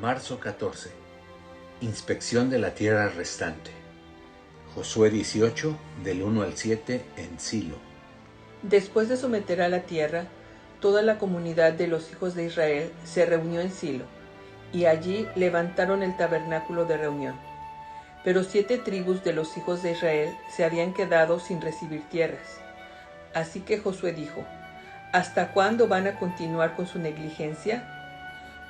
Marzo 14. Inspección de la tierra restante. Josué 18, del 1 al 7, en Silo. Después de someter a la tierra, toda la comunidad de los hijos de Israel se reunió en Silo, y allí levantaron el tabernáculo de reunión. Pero 7 tribus de los hijos de Israel se habían quedado sin recibir tierras. Así que Josué dijo: ¿Hasta cuándo van a continuar con su negligencia?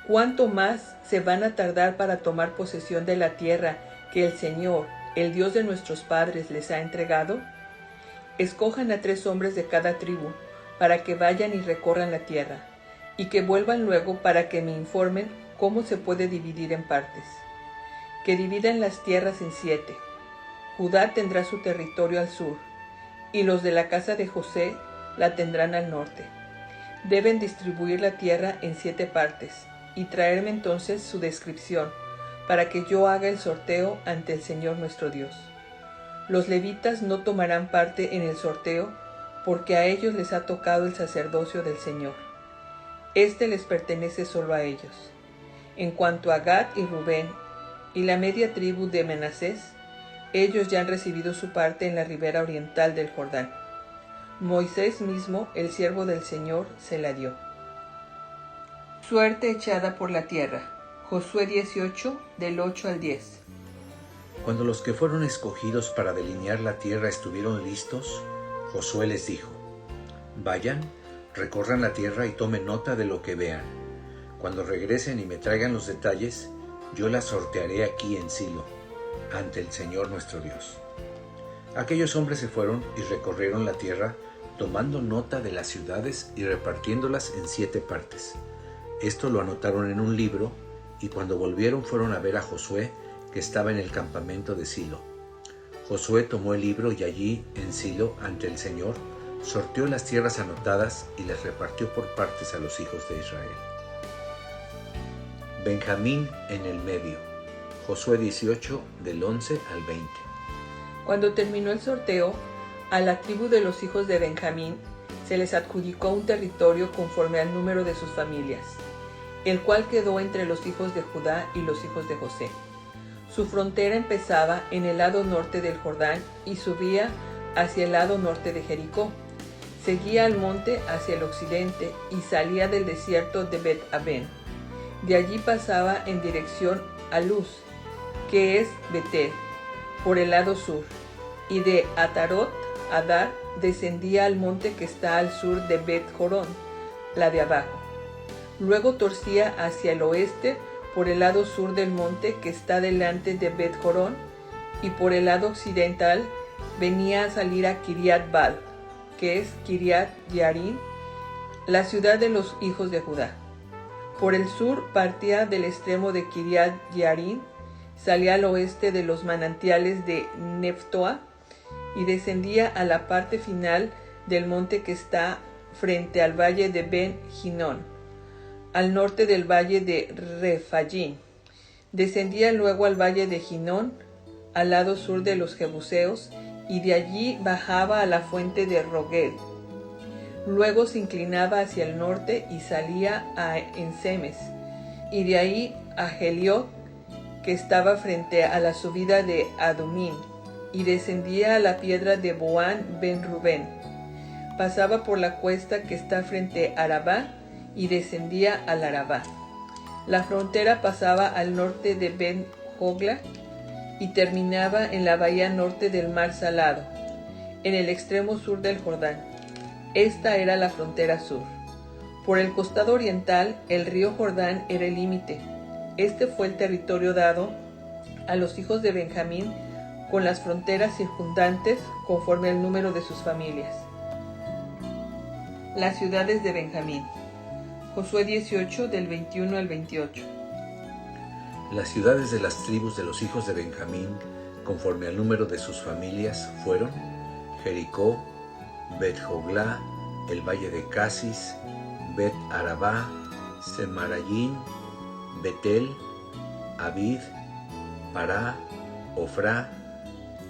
¿Cuánto más se van a tardar para tomar posesión de la tierra que el Señor, el Dios de nuestros padres, les ha entregado? Escojan a 3 hombres de cada tribu, para que vayan y recorran la tierra, y que vuelvan luego para que me informen cómo se puede dividir en partes. Que dividan las tierras en 7. Judá tendrá su territorio al sur, y los de la casa de José la tendrán al norte. Deben distribuir la tierra en 7 partes, y traerme entonces su descripción, para que yo haga el sorteo ante el Señor nuestro Dios. Los levitas no tomarán parte en el sorteo, porque a ellos les ha tocado el sacerdocio del Señor. Este les pertenece solo a ellos. En cuanto a Gad y Rubén, y la media tribu de Manasés, ellos ya han recibido su parte en la ribera oriental del Jordán. Moisés mismo, el siervo del Señor, se la dio. Suerte echada por la tierra. Josué 18, del 8 al 10. Cuando los que fueron escogidos para delinear la tierra estuvieron listos, Josué les dijo: Vayan, recorran la tierra y tomen nota de lo que vean. Cuando regresen y me traigan los detalles, yo la sortearé aquí en Silo, ante el Señor nuestro Dios. Aquellos hombres se fueron y recorrieron la tierra, tomando nota de las ciudades y repartiéndolas en 7 partes. Esto lo anotaron en un libro, y cuando volvieron fueron a ver a Josué, que estaba en el campamento de Silo. Josué tomó el libro y allí, en Silo, ante el Señor, sorteó las tierras anotadas y las repartió por partes a los hijos de Israel. Benjamín en el medio. Josué 18, del 11 al 20. Cuando terminó el sorteo, a la tribu de los hijos de Benjamín se les adjudicó un territorio conforme al número de sus familias, el cual quedó entre los hijos de Judá y los hijos de José. Su frontera empezaba en el lado norte del Jordán y subía hacia el lado norte de Jericó. Seguía al monte hacia el occidente y salía del desierto de Bet-Aven. De allí pasaba en dirección a Luz, que es Betel, por el lado sur, y de Atarot Adar descendía al monte que está al sur de Bet-Jorón, la de abajo. Luego torcía hacia el oeste por el lado sur del monte que está delante de Bet-Jorón, y por el lado occidental venía a salir a Kiriat Baal, que es Kiriat Yearim, la ciudad de los hijos de Judá. Por el sur partía del extremo de Kiriat Yearim, salía al oeste de los manantiales de Neftoa y descendía a la parte final del monte que está frente al valle de Ben Hinnom, al norte del valle de Refayim. Descendía luego al valle de Hinnom, al lado sur de los Jebuseos, y de allí bajaba a la fuente de Rogel. Luego se inclinaba hacia el norte y salía a Ensemes, y de ahí a Geliot, que estaba frente a la subida de Adumim, y descendía a la piedra de Boán ben Rubén. Pasaba por la cuesta que está frente a Arabá, y descendía al Arabá. La frontera pasaba al norte de Ben Jogla y terminaba en la bahía norte del Mar Salado, en el extremo sur del Jordán. Esta era la frontera sur. Por el costado oriental, el río Jordán era el límite. Este fue el territorio dado a los hijos de Benjamín con las fronteras circundantes conforme al número de sus familias. Las ciudades de Benjamín. Josué 18, del 21 al 28. Las ciudades de las tribus de los hijos de Benjamín, conforme al número de sus familias, fueron Jericó, Bet-Joglá, el valle de Casis, Bet-Arabá, Semarayim, Betel, Avid, Pará, Ofrá,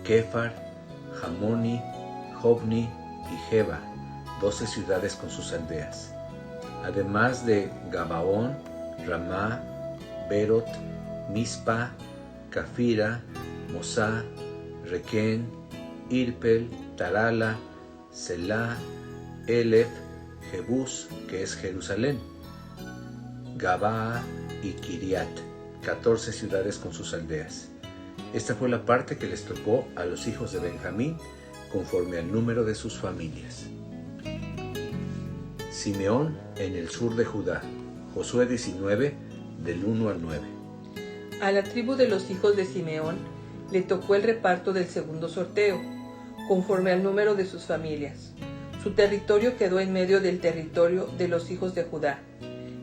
Kefar, Jamoni, Jobni y Geba, 12 ciudades con sus aldeas. Además de Gabaón, Ramá, Berot, Mispa, Cafira, Mosá, Requén, Irpel, Tarala, Selah, Elef, Jebús, que es Jerusalén, Gabaa y Kiriat, 14 ciudades con sus aldeas. Esta fue la parte que les tocó a los hijos de Benjamín, conforme al número de sus familias. Simeón en el sur de Judá. Josué 19, del 1 al 9. A la tribu de los hijos de Simeón le tocó el reparto del segundo sorteo, conforme al número de sus familias. Su territorio quedó en medio del territorio de los hijos de Judá,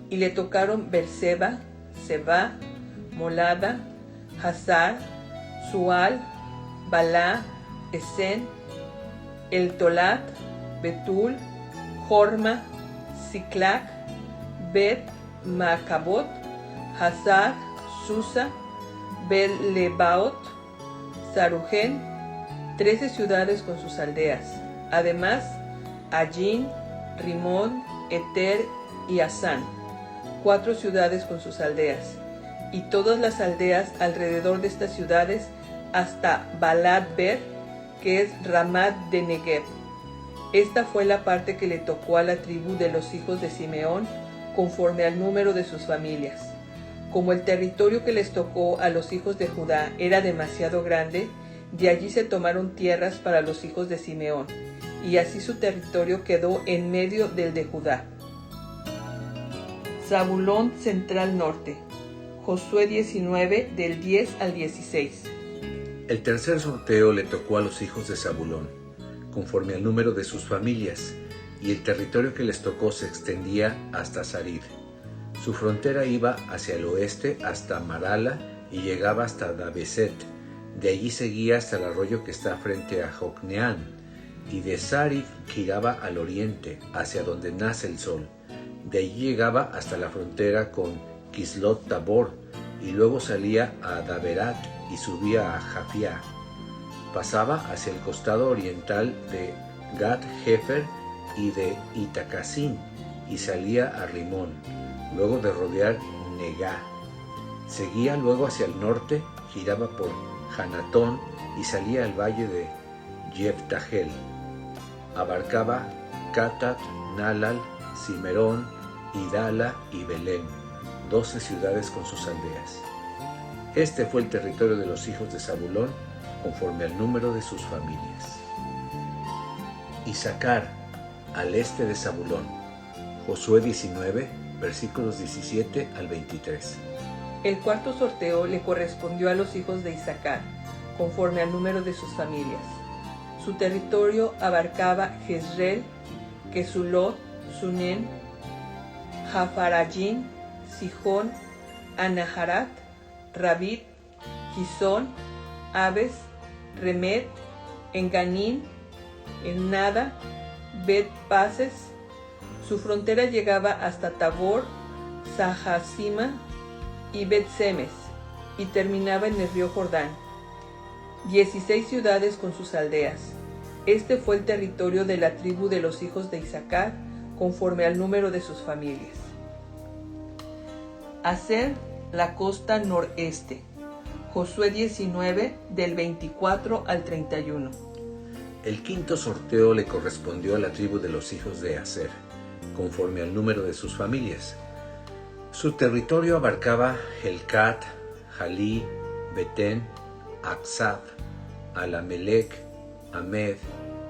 y le tocaron Berseba, Sebá, Molada, Hazar, Sual, Balá, Esen, El Tolat, Betul, Jorma, Siclac, Bet Macabot, Hazar, Susa, Bel-Lebaot, Sarujen, 13 ciudades con sus aldeas. Además, Allín, Rimón, Eter y Asán, 4 ciudades con sus aldeas. Y todas las aldeas alrededor de estas ciudades hasta Balat-Ber, que es Ramat de Negev. Esta fue la parte que le tocó a la tribu de los hijos de Simeón, conforme al número de sus familias. Como el territorio que les tocó a los hijos de Judá era demasiado grande, de allí se tomaron tierras para los hijos de Simeón, y así su territorio quedó en medio del de Judá. Zabulón central norte. Josué 19, del 10 al 16. El tercer sorteo le tocó a los hijos de Zabulón, conforme al número de sus familias, y el territorio que les tocó se extendía hasta Sarid. Su frontera iba hacia el oeste hasta Marala y llegaba hasta Dabeset. De allí seguía hasta el arroyo que está frente a Jocneán, y de Sarid giraba al oriente, hacia donde nace el sol. De allí llegaba hasta la frontera con Kislot Tabor, y luego salía a Daberat y subía a Jafia. Pasaba hacia el costado oriental de Gat Hefer y de Itacasín, y salía a Rimón, luego de rodear Negá. Seguía luego hacia el norte, giraba por Hanatón y salía al valle de Yeftahel. Abarcaba Catat, Nalal, Cimerón, Idala y Belén, 12 ciudades con sus aldeas. Este fue el territorio de los hijos de Zabulón, conforme al número de sus familias. Issacar, al este de Zabulón. Josué 19, versículos 17 al 23. El cuarto sorteo le correspondió a los hijos de Issacar, conforme al número de sus familias. Su territorio abarcaba Jezreel, Quesulot, Sunen, Jafarayín, Sijón, Anaharat, Rabit, Gizón, Abes, Remet, Enganín, Elnada, Bet-Pases. Su frontera llegaba hasta Tabor, Sahasima y Bet-Semes, y terminaba en el río Jordán. 16 ciudades con sus aldeas. Este fue el territorio de la tribu de los hijos de Issacar, conforme al número de sus familias. Aser, la costa noreste. Josué 19, del 24 al 31. El quinto sorteo le correspondió a la tribu de los hijos de Aser, conforme al número de sus familias. Su territorio abarcaba Helcat, Jalí, Betén, Aksab, Alamelec, Amed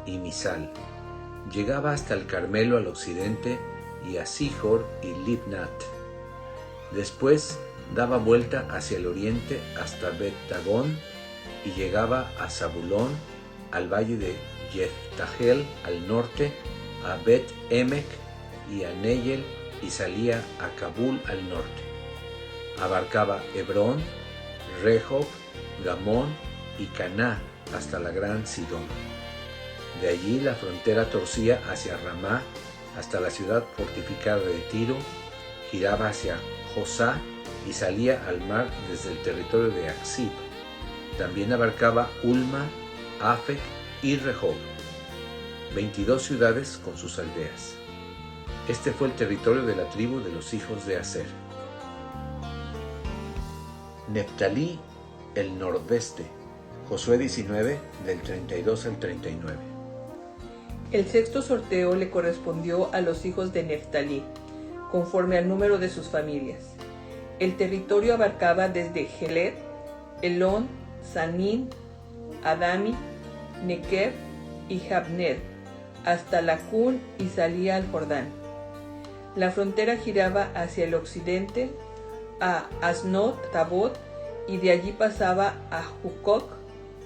y Misal. Llegaba hasta el Carmelo al occidente y a Sihor y Libnat. Después daba vuelta hacia el oriente hasta Bet-Dagón y llegaba a Zabulón, al valle de Yeftahel al norte, a Bet-Emek y a Neyel, y salía a Kabul al norte. Abarcaba Hebrón, Rehob, Gamón y Caná hasta la gran Sidón. De allí la frontera torcía hacia Ramá hasta la ciudad fortificada de Tiro, giraba hacia Josá y salía al mar desde el territorio de Aksib. También abarcaba Ulma, Afec y Rehob, 22 ciudades con sus aldeas. Este fue el territorio de la tribu de los hijos de Aser. Neftalí, el nordeste. Josué 19, del 32 al 39. El sexto sorteo le correspondió a los hijos de Neftalí, conforme al número de sus familias. El territorio abarcaba desde Gelet, Elón, Sanín, Adami, Nequeb y Jabned, hasta Lacún y salía al Jordán. La frontera giraba hacia el occidente a Asnot Tabot, y de allí pasaba a Jucoc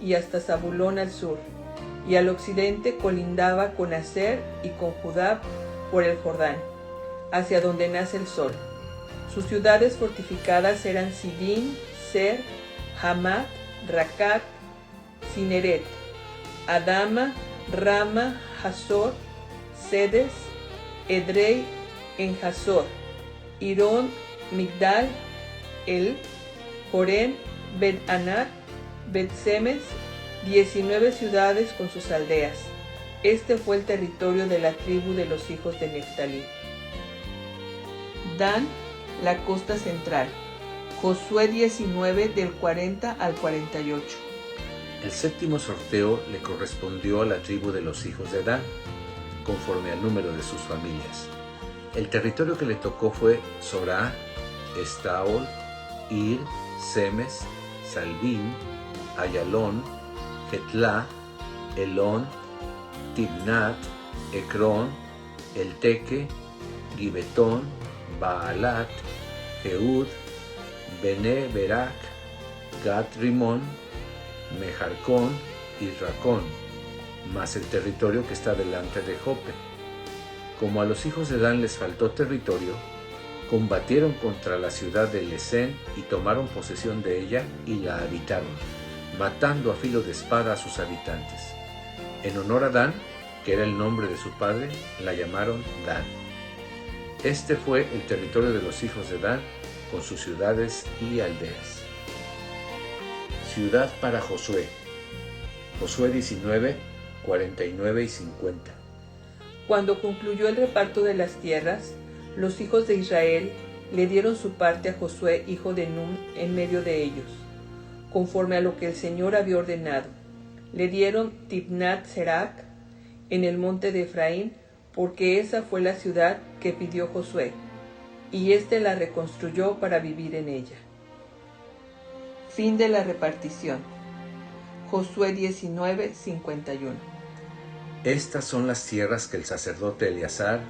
y hasta Zabulón al sur, y al occidente colindaba con Aser y con Judá por el Jordán, hacia donde nace el sol. Sus ciudades fortificadas eran Sidín, Ser, Hamat, Racat, Cineret, Adama, Rama, Hazor, Sedes, Edrei en Hazor, Irón, Migdal, El, Jorén, Bet-Anat, Bet-Semes, 19 ciudades con sus aldeas. Este fue el territorio de la tribu de los hijos de Neftalí. Dan, la costa central. Josué 19 del 40 al 48. El séptimo sorteo le correspondió a la tribu de los hijos de Dan, conforme al número de sus familias. El territorio que le tocó fue Sorá, Estaol, Ir, Semes, Salbín, Ayalón, Getlá, Elón, Tibnat, Ecrón, Elteque, Gibetón, Baalat, Jeud, Bene Berak, Gat Rimón, Mejarcón y Racón, más el territorio que está delante de Jope. Como a los hijos de Dan les faltó territorio, combatieron contra la ciudad de Lesén y tomaron posesión de ella y la habitaron, matando a filo de espada a sus habitantes. En honor a Dan, que era el nombre de su padre, la llamaron Dan. Este fue el territorio de los hijos de Dan, con sus ciudades y aldeas. Ciudad para Josué. Josué 19, 49 y 50. Cuando concluyó el reparto de las tierras, los hijos de Israel le dieron su parte a Josué, hijo de Nun, en medio de ellos, conforme a lo que el Señor había ordenado. Le dieron Tibnat Serac en el monte de Efraín, porque esa fue la ciudad que pidió Josué, y éste la reconstruyó para vivir en ella. Fin de la repartición. Josué 19, 51. Estas son las tierras que el sacerdote Eleazar,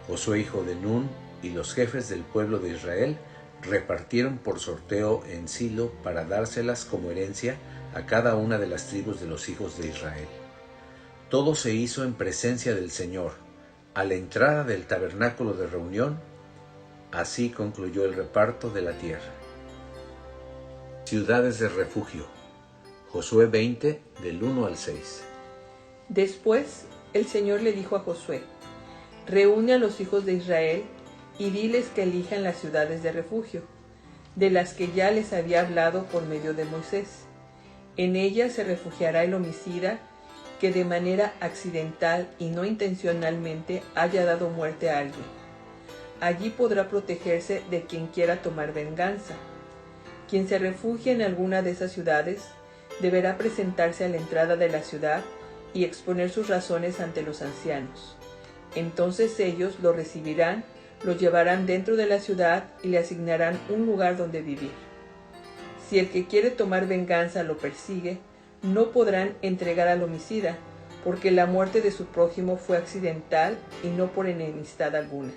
Josué hijo de Nun y los jefes del pueblo de Israel repartieron por sorteo en Silo para dárselas como herencia a cada una de las tribus de los hijos de Israel. Todo se hizo en presencia del Señor, a la entrada del tabernáculo de reunión. Así concluyó el reparto de la tierra. Ciudades de refugio. Josué 20, del 1 al 6. Después el Señor le dijo a Josué: reúne a los hijos de Israel y diles que elijan las ciudades de refugio, de las que ya les había hablado por medio de Moisés. En ellas se refugiará el homicida que de manera accidental y no intencionalmente haya dado muerte a alguien. Allí podrá protegerse de quien quiera tomar venganza. Quien se refugie en alguna de esas ciudades deberá presentarse a la entrada de la ciudad y exponer sus razones ante los ancianos. Entonces ellos lo recibirán, lo llevarán dentro de la ciudad y le asignarán un lugar donde vivir. Si el que quiere tomar venganza lo persigue, no podrán entregar al homicida, porque la muerte de su prójimo fue accidental y no por enemistad alguna.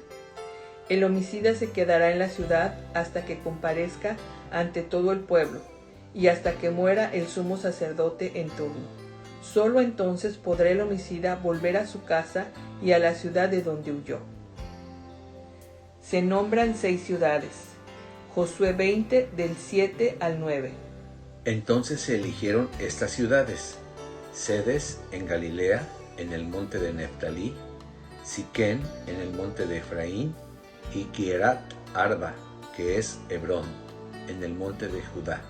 El homicida se quedará en la ciudad hasta que comparezca ante todo el pueblo y hasta que muera el sumo sacerdote en turno. Solo entonces podrá el homicida volver a su casa y a la ciudad de donde huyó. Se nombran 6 ciudades. Josué 20 del 7 al 9. Entonces se eligieron estas ciudades: Sedes en Galilea, en el monte de Neftalí, Siquén en el monte de Efraín, y Kierat Arba, que es Hebrón, en el monte de Judá.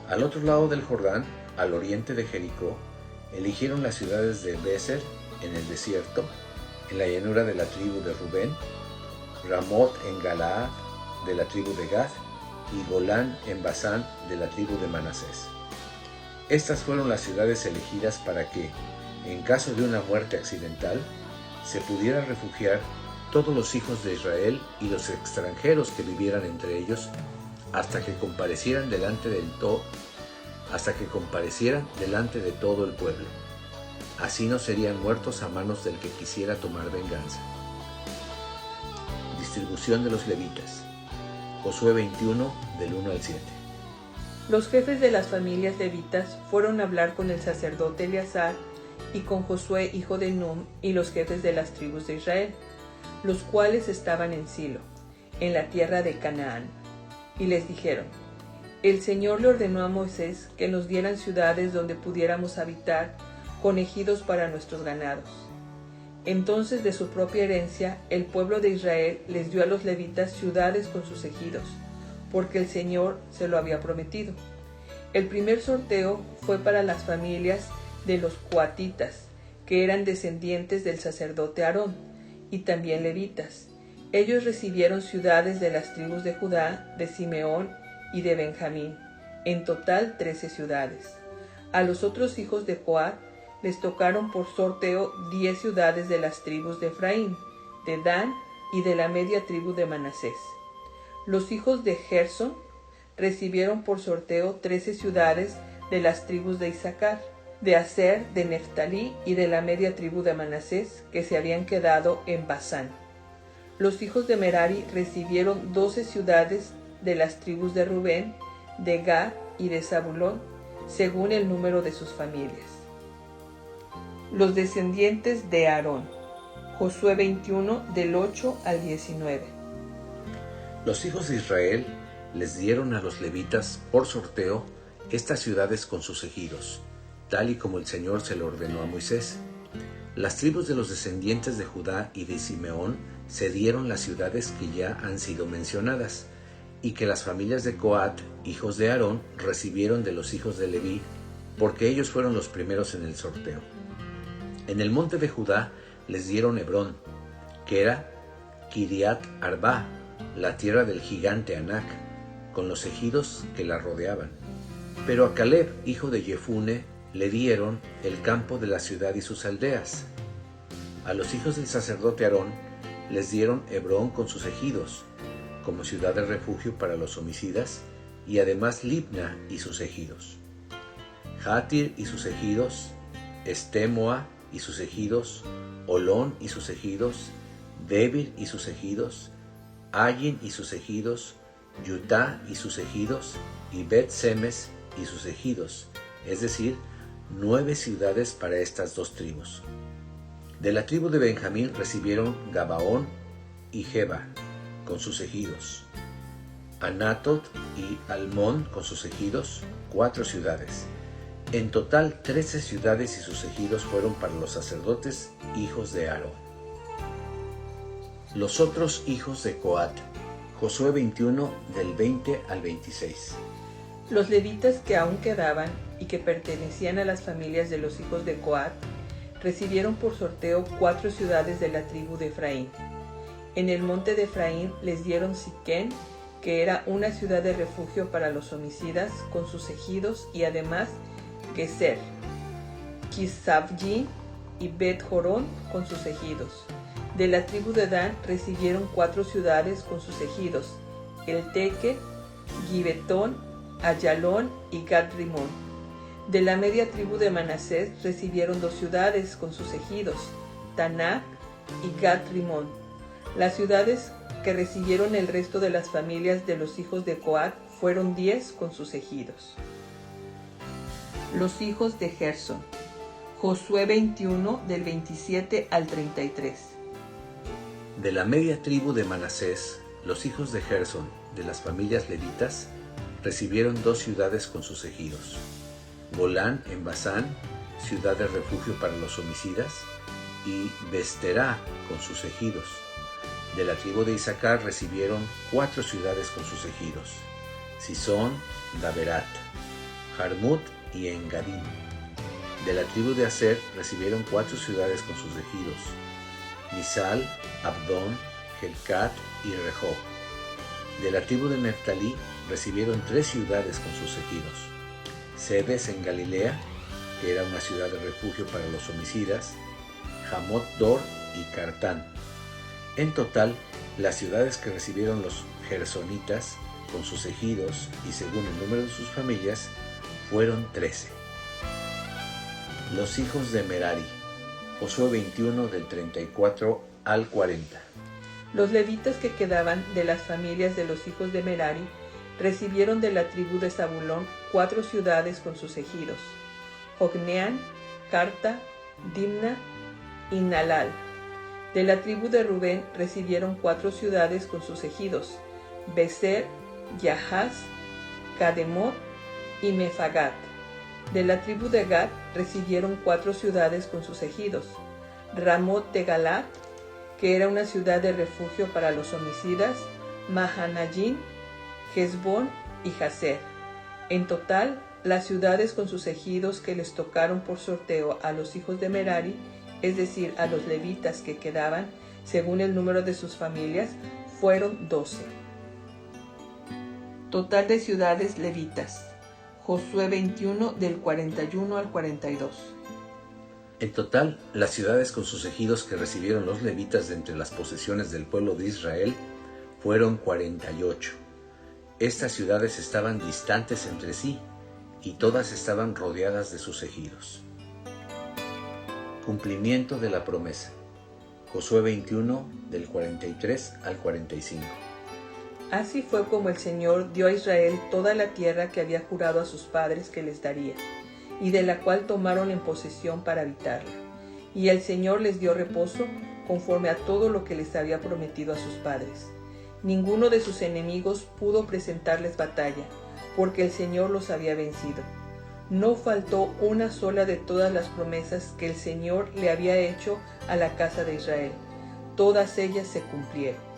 Al otro lado del Jordán, al oriente de Jericó, eligieron las ciudades de Beser, en el desierto, en la llanura de la tribu de Rubén, Ramot en Galaad, de la tribu de Gad, y Golán en Basán de la tribu de Manasés. Estas fueron las ciudades elegidas para que, en caso de una muerte accidental, se pudiera refugiar todos los hijos de Israel y los extranjeros que vivieran entre ellos hasta que comparecieran delante de todo el pueblo. Así no serían muertos a manos del que quisiera tomar venganza. Distribución de los levitas. Josué 21, del 1 al 7. Los jefes de las familias levitas fueron a hablar con el sacerdote Eleazar y con Josué hijo de Num y los jefes de las tribus de Israel, los cuales estaban en Silo, en la tierra de Canaán. Y les dijeron: El Señor le ordenó a Moisés que nos dieran ciudades donde pudiéramos habitar, con ejidos para nuestros ganados. Entonces, de su propia herencia, el pueblo de Israel les dio a los levitas ciudades con sus ejidos, porque el Señor se lo había prometido. El primer sorteo fue para las familias de los coatitas, que eran descendientes del sacerdote Aarón, y también levitas. Ellos recibieron ciudades de las tribus de Judá, de Simeón y de Benjamín, en total 13 ciudades. A los otros hijos de Coat les tocaron por sorteo 10 ciudades de las tribus de Efraín, de Dan y de la media tribu de Manasés. Los hijos de Gersón recibieron por sorteo 13 ciudades de las tribus de Isaacar, de Aser, de Neftalí y de la media tribu de Manasés, que se habían quedado en Basán. Los hijos de Merari recibieron 12 ciudades de las tribus de Rubén, de Gad y de Zabulón, según el número de sus familias. Los descendientes de Aarón. Josué 21, del 8 al 19. Los hijos de Israel les dieron a los levitas por sorteo estas ciudades con sus ejidos, tal y como el Señor se lo ordenó a Moisés. Las tribus de los descendientes de Judá y de Simeón cedieron las ciudades que ya han sido mencionadas, y que las familias de Coat, hijos de Aarón, recibieron de los hijos de Leví, porque ellos fueron los primeros en el sorteo. En el monte de Judá les dieron Hebrón, que era Kiriat Arba, la tierra del gigante Anac, con los ejidos que la rodeaban. Pero a Caleb, hijo de Jefune, le dieron el campo de la ciudad y sus aldeas. A los hijos del sacerdote Aarón les dieron Hebrón con sus ejidos, como ciudad de refugio para los homicidas, y además Libna y sus ejidos, Jatir y sus ejidos, Estemoa y sus ejidos, Olón y sus ejidos, Debir y sus ejidos, Ayin y sus ejidos, Yutá y sus ejidos, y Bet-Semes y sus ejidos, es decir, 9 ciudades para estas dos tribus. De la tribu de Benjamín recibieron Gabaón y Geba con sus ejidos, Anatot y Almón con sus ejidos, 4 ciudades. En total, 13 ciudades y sus ejidos fueron para los sacerdotes, hijos de Aarón. Los otros hijos de Coat. Josué 21, del 20 al 26. Los levitas que aún quedaban y que pertenecían a las familias de los hijos de Coat recibieron por sorteo 4 ciudades de la tribu de Efraín. En el monte de Efraín les dieron Siquén, que era una ciudad de refugio para los homicidas, con sus ejidos, y además Geser, Kisavjin y Bet-Jorón con sus ejidos. De la tribu de Dan recibieron 4 ciudades con sus ejidos, Elteque, Gibetón, Ayalón y Gad-Rimón. De la media tribu de Manasés recibieron 2 ciudades con sus ejidos, Taná y Gad-Rimón. Las ciudades que recibieron el resto de las familias de los hijos de Coat fueron 10 con sus ejidos. Los hijos de Gersón. Josué 21, del 27 al 33. De la media tribu de Manasés, los hijos de Gersón, de las familias levitas, recibieron 2 ciudades con sus ejidos, Golán en Basán, ciudad de refugio para los homicidas, y Besterá con sus ejidos. De la tribu de Isaacar recibieron 4 ciudades con sus ejidos, Sison, Daberat, Jarmut y Engadín. De la tribu de Aser recibieron 4 ciudades con sus ejidos, Misal, Abdón, Helcat y Rehob. De la tribu de Neftalí recibieron 3 ciudades con sus ejidos: Sebes en Galilea, que era una ciudad de refugio para los homicidas, Hamot Dor y Cartán. En total, las ciudades que recibieron los gersonitas con sus ejidos y según el número de sus familias fueron 13. Los hijos de Merari. Josué 21 del 34 al 40. Los levitas que quedaban de las familias de los hijos de Merari recibieron de la tribu de Zabulón 4 ciudades con sus ejidos: Jocneán, Carta, Dimna y Nalal. De la tribu de Rubén recibieron 4 ciudades con sus ejidos: Beser, Yahaz, Cademot y Mefagat. De la tribu de Gad recibieron 4 ciudades con sus ejidos: Ramot de Galat, que era una ciudad de refugio para los homicidas, Mahanayim, Hezbón y Jazer. En total, las ciudades con sus ejidos que les tocaron por sorteo a los hijos de Merari, es decir, a los levitas que quedaban, según el número de sus familias, fueron 12. Total de ciudades levitas. Josué 21 del 41 al 42. En total, las ciudades con sus ejidos que recibieron los levitas de entre las posesiones del pueblo de Israel fueron 48. Estas ciudades estaban distantes entre sí y todas estaban rodeadas de sus ejidos. Cumplimiento de la promesa. Josué 21 del 43 al 45. Así fue como el Señor dio a Israel toda la tierra que había jurado a sus padres que les daría, y de la cual tomaron en posesión para habitarla. Y el Señor les dio reposo conforme a todo lo que les había prometido a sus padres. Ninguno de sus enemigos pudo presentarles batalla, porque el Señor los había vencido. No faltó una sola de todas las promesas que el Señor le había hecho a la casa de Israel. Todas ellas se cumplieron.